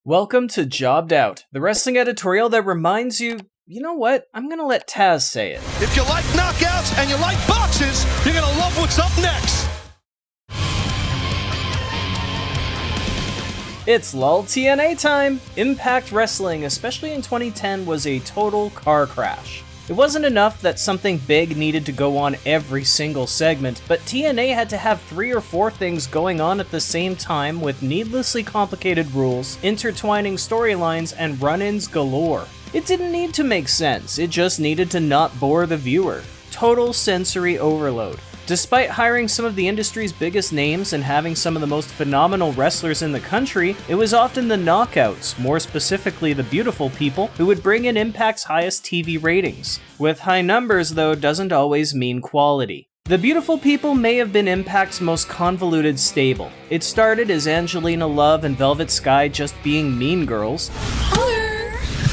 Welcome to Jobbed Out, the wrestling editorial that reminds you, you know what, I'm gonna let Taz say it. If you like knockouts and you like boxes, you're gonna love what's up next. It's LOL TNA time! Impact Wrestling, especially in 2010, was a total car crash. It wasn't enough that something big needed to go on every single segment, but TNA had to have 3 or 4 things going on at the same time with needlessly complicated rules, intertwining storylines, and run-ins galore. It didn't need to make sense, it just needed to not bore the viewer. Total sensory overload. Despite hiring some of the industry's biggest names and having some of the most phenomenal wrestlers in the country, it was often the knockouts, more specifically the beautiful people, who would bring in Impact's highest TV ratings. With high numbers, though, doesn't always mean quality. The beautiful people may have been Impact's most convoluted stable. It started as Angelina Love and Velvet Sky just being mean girls.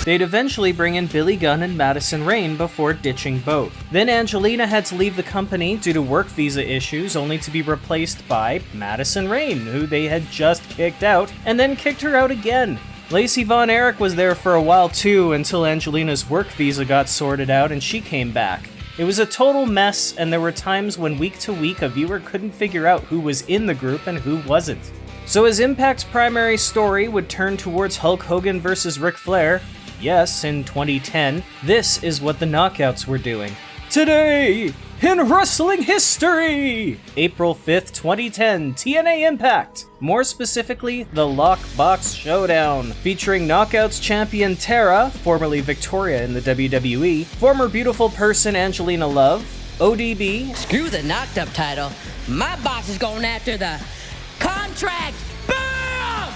They'd eventually bring in Billy Gunn and Madison Rayne before ditching both. Then Angelina had to leave the company due to work visa issues, only to be replaced by Madison Rayne, who they had just kicked out, and then kicked her out again. Lacey Von Erich was there for a while too, until Angelina's work visa got sorted out and she came back. It was a total mess, and there were times when week to week a viewer couldn't figure out who was in the group and who wasn't. So as Impact's primary story would turn towards Hulk Hogan versus Ric Flair, yes, in 2010, this is what the Knockouts were doing. Today, in wrestling history! April 5th, 2010, TNA Impact. More specifically, the Lockbox Showdown, featuring Knockouts champion Tara, formerly Victoria in the WWE, former beautiful person Angelina Love, ODB, screw the knocked up title, my box is going after the contract, BAM!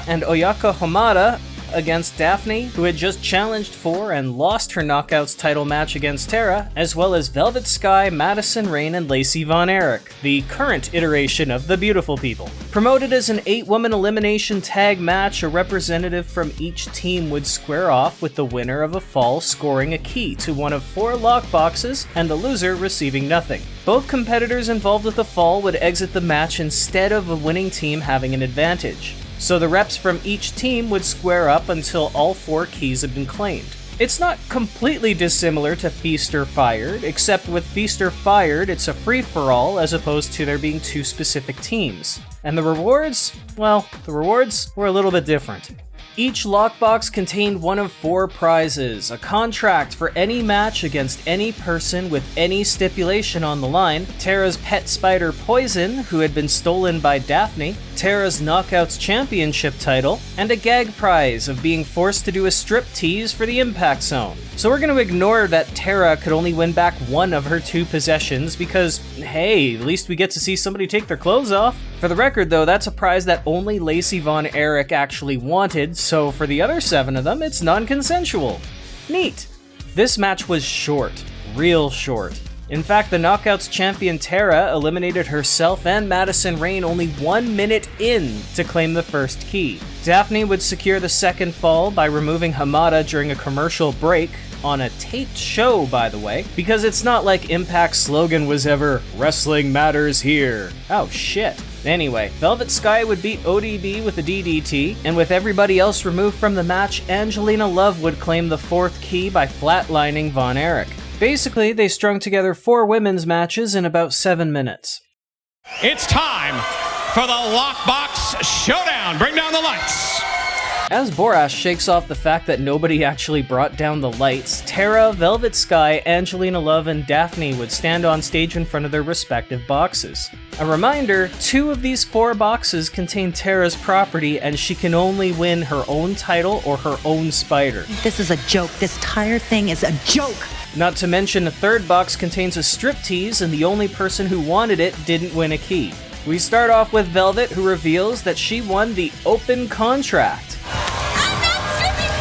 And Oyaka Hamada, against Daphne, who had just challenged for and lost her Knockouts title match against Tara, as well as Velvet Sky, Madison Rayne, and Lacey Von Erich, the current iteration of the Beautiful People. Promoted as an 8-woman elimination tag match, a representative from each team would square off with the winner of a fall scoring a key to one of 4 lockboxes, and the loser receiving nothing. Both competitors involved with the fall would exit the match instead of a winning team having an advantage. So the reps from each team would square up until all 4 keys had been claimed. It's not completely dissimilar to Feast or Fired, except with Feast or Fired, it's a free-for-all as opposed to there being 2 specific teams. And the rewards? Well, the rewards were a little bit different. Each lockbox contained one of 4 prizes, a contract for any match against any person with any stipulation on the line, Tara's pet spider Poison, who had been stolen by Daphne, Tara's Knockouts Championship title, and a gag prize of being forced to do a striptease for the Impact Zone. So we're going to ignore that Tara could only win back one of her 2 possessions because, hey, at least we get to see somebody take their clothes off. For the record though, that's a prize that only Lacey Von Erich actually wanted, so for the other 7 of them, it's non-consensual. Neat. This match was short. Real short. In fact, the Knockouts champion Tara eliminated herself and Madison Rayne only 1 minute in to claim the first key. Daphne would secure the second fall by removing Hamada during a commercial break, on a taped show by the way, because it's not like Impact's slogan was ever, "Wrestling matters here." Oh shit. Anyway, Velvet Sky would beat ODB with a DDT, and with everybody else removed from the match, Angelina Love would claim the 4th key by flatlining Von Erich. Basically, they strung together 4 women's matches in about 7 minutes. It's time for the Lockbox Showdown. Bring down the lights. As Borash shakes off the fact that nobody actually brought down the lights, Tara, Velvet Sky, Angelina Love, and Daphne would stand on stage in front of their respective boxes. A reminder, 2 of these 4 boxes contain Tara's property, and she can only win her own title or her own spider. This is a joke. This entire thing is a joke. Not to mention a 3rd box contains a striptease, and the only person who wanted it didn't win a key. We start off with Velvet, who reveals that she won the open contract. I'm not stripping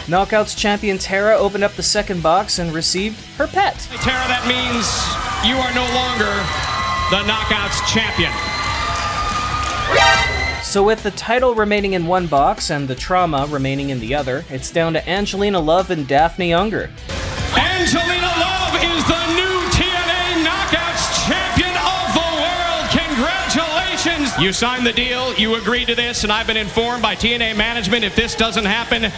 for Knockouts champion Tara opened up the 2nd box and received her pet. Hey, Tara, that means you are no longer the Knockouts champion. So with the title remaining in one box and the trauma remaining in the other, it's down to Angelina Love and Daphne Unger. Angelina Love is the new TNA Knockouts champion of the world. Congratulations, You signed the deal, you agreed to this, and I've been informed by TNA management if this doesn't happen,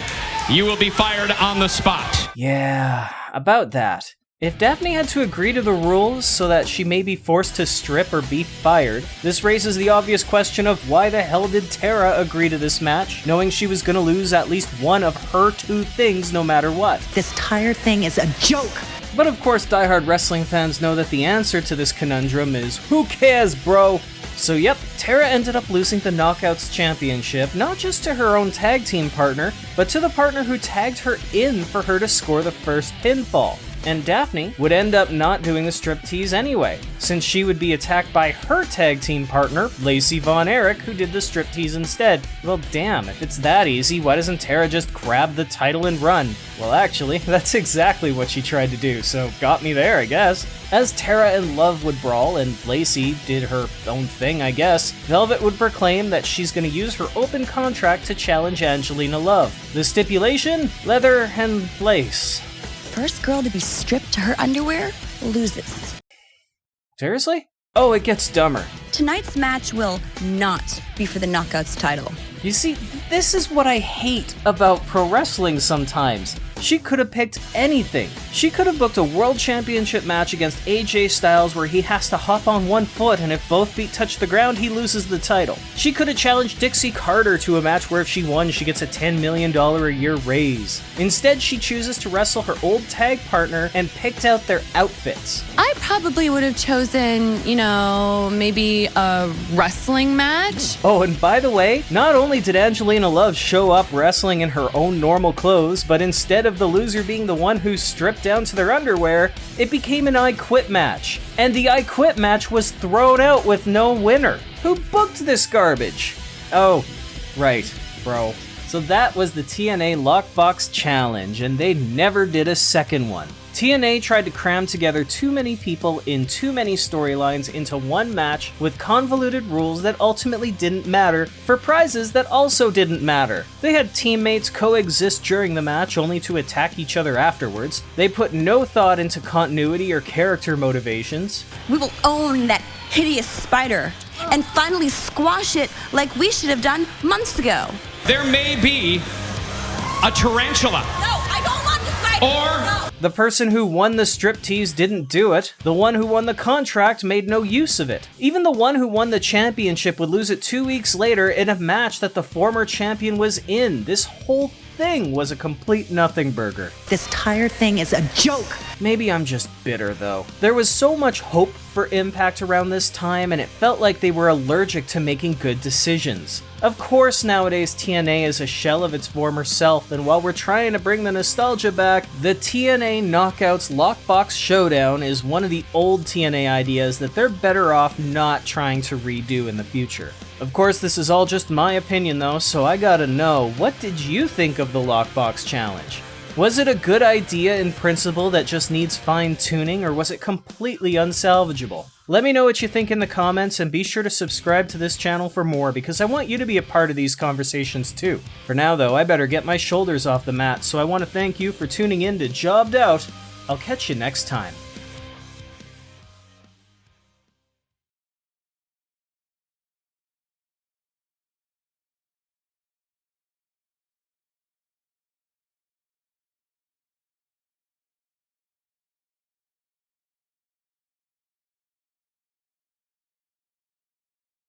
you will be fired on the spot. Yeah, about that. If Daphne had to agree to the rules so that she may be forced to strip or be fired, this raises the obvious question of why the hell did Tara agree to this match, knowing she was gonna lose at least one of her two things no matter what? This tire thing is a joke. But of course, diehard wrestling fans know that the answer to this conundrum is, who cares, bro? So yep, Tara ended up losing the Knockouts Championship, not just to her own tag team partner, but to the partner who tagged her in for her to score the first pinfall. And Daphne would end up not doing the striptease anyway, since she would be attacked by her tag team partner, Lacey Von Erich, who did the striptease instead. Well damn, if it's that easy, why doesn't Tara just grab the title and run? Well actually, that's exactly what she tried to do, so got me there, I guess. As Tara and Love would brawl, and Lacey did her own thing, I guess, Velvet would proclaim that she's gonna use her open contract to challenge Angelina Love. The stipulation? Leather and lace. First girl to be stripped to her underwear loses. Seriously? Oh, it gets dumber. Tonight's match will not be for the Knockouts title. You see, this is what I hate about pro wrestling sometimes. She could have picked anything. She could have booked a world championship match against AJ Styles where he has to hop on one foot and if both feet touch the ground, he loses the title. She could have challenged Dixie Carter to a match where if she won, she gets a $10 million a year raise. Instead, she chooses to wrestle her old tag partner and picked out their outfits. I probably would have chosen, maybe a wrestling match. Oh, and by the way, not only did Angelina Love show up wrestling in her own normal clothes, but instead of the loser being the one who stripped down to their underwear, it became an I Quit match. And the I Quit match was thrown out with no winner. Who booked this garbage? Oh, right, bro. So that was the TNA Lockbox Challenge, and they never did a second one. TNA tried to cram together too many people in too many storylines into one match with convoluted rules that ultimately didn't matter for prizes that also didn't matter. They had teammates coexist during the match only to attack each other afterwards. They put no thought into continuity or character motivations. We will own that hideous spider and finally squash it like we should have done months ago. There may be a tarantula. No, I don't want the spider. Or The person who won the striptease didn't do it. The one who won the contract made no use of it. Even the one who won the championship would lose it 2 weeks later in a match that the former champion was in. This whole thing was a complete nothing burger. This tire thing is a joke. Maybe I'm just bitter though. There was so much hope for Impact around this time, and it felt like they were allergic to making good decisions. Of course, nowadays TNA is a shell of its former self, and while we're trying to bring the nostalgia back, the TNA Knockouts Lockbox Showdown is one of the old TNA ideas that they're better off not trying to redo in the future. Of course, this is all just my opinion though, so I gotta know, what did you think of the Lockbox Challenge? Was it a good idea in principle that just needs fine-tuning, or was it completely unsalvageable? Let me know what you think in the comments, and be sure to subscribe to this channel for more, because I want you to be a part of these conversations too. For now though, I better get my shoulders off the mat, so I want to thank you for tuning in to Jobbed Out. I'll catch you next time.